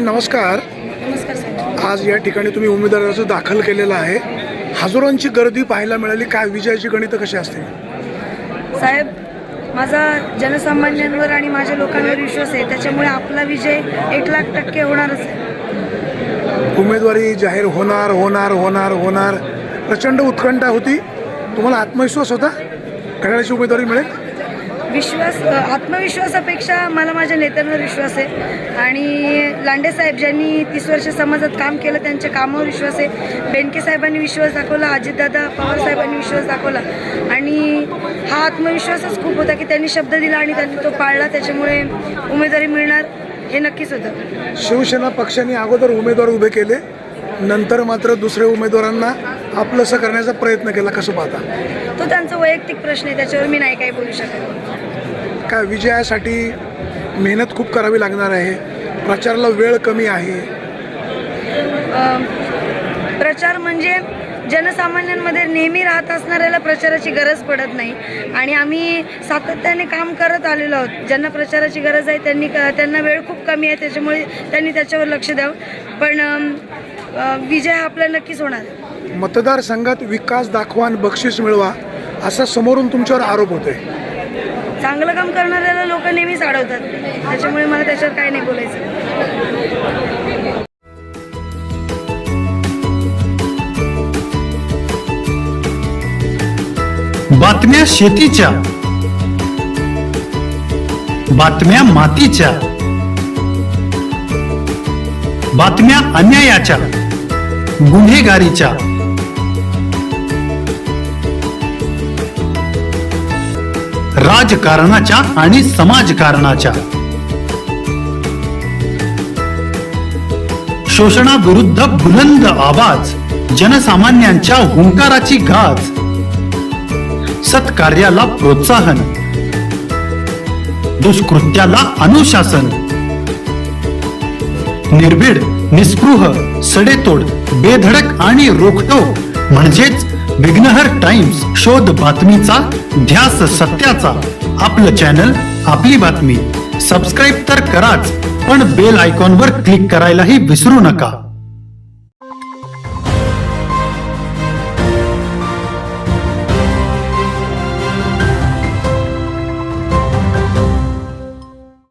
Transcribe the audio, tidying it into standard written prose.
नमस्कार. नमस्कार साहेब. आज या ठिकाणी तुम्ही उमेदवाराचं दाखल केलेलं आहे. हजारोंची गर्दी पाहायला मिळाली. काय विजयाची गणितं कशी असतील? साहेब, माझा जनसामान्यांवर आणि माझ्या लोकांवर विश्वास आहे, त्याच्यामुळे आपला विजय 1,00,000% होणारच आहे. उमेदवारी जाहीर होणार होणार होणार होणार प्रचंड उत्कंठा होती. तुम्हाला आत्मविश्वास होता घड्याळाची उमेदवारी मिळेल? आत्मविश्वासापेक्षा मला माझ्या नेत्यांवर विश्वास आहे आणि लांडे साहेब ज्यांनी 30 वर्ष समाजात काम केलं त्यांच्या कामावर विश्वास आहे. बेनके साहेबांनी विश्वास दाखवला, अजितदादा पवार साहेबांनी विश्वास दाखवला आणि हा आत्मविश्वासच खूप होता की त्यांनी शब्द दिला आणि त्यांनी तो पाळला. त्याच्यामुळे उमेदवारी मिळणार हे नक्कीच होतं. शिवसेना पक्षाने अगोदर उमेदवार उभे केले, नंतर मात्र दुसऱ्या उमेदवारांना आपलंसं करण्याचा प्रयत्न केला. कसं पाहता? तो त्यांचा वैयक्तिक प्रश्न आहे, त्याच्यावर मी नाही काही बोलू शकत. काय विजयासाठी मेहनत खूप करावी लागणार आहे, प्रचाराला वेळ कमी आहे. प्रचार म्हणजे जनसामान्यांमध्ये नेहमी राहत असणाऱ्याला प्रचाराची गरज पडत नाही आणि आम्ही सातत्याने काम करत आलेलो आहोत. ज्यांना प्रचाराची गरज आहे त्यांना वेळ खूप कमी आहे, त्याच्यामुळे त्यांनी त्याच्यावर लक्ष द्यावं. पण विजय हा आपला नक्कीच होणार. मतदारसंघात विकास दाखवा आणि बक्षीस मिळवा असा समोरून तुमच्यावर आरोप होतोय. चांगलं काम करणाऱ्याला लोक नेहमीच अडवतात, त्याच्यामुळे मला त्याच्यावर काही नाही बोलायचं. बातम्या शेतीच्या, बातम्या मातीच्या, बातम्या अन्यायाच्या, गुन्हेगारीच्या, राजकारणाच्या आणि समाजकारणाच्या, शोषणाविरुद्ध बुलंद आवाज, जनसामान्यांच्या हुंकाराची गाज, सत्कार्याला प्रोत्साहन, दुष्कृत्याला अनुशासन, निर्भीड, निस्पृह, सडेतोड, बेधडक आणि रोखठोक म्हणजेच विघ्नहर टाइम्स. शोध बातमीचा, ध्यास सत्याचा. आपलं चॅनल, आपली बातमी. सबस्क्राईब तर कराच, पण बेल आयकॉनवर क्लिक करायलाही विसरू नका.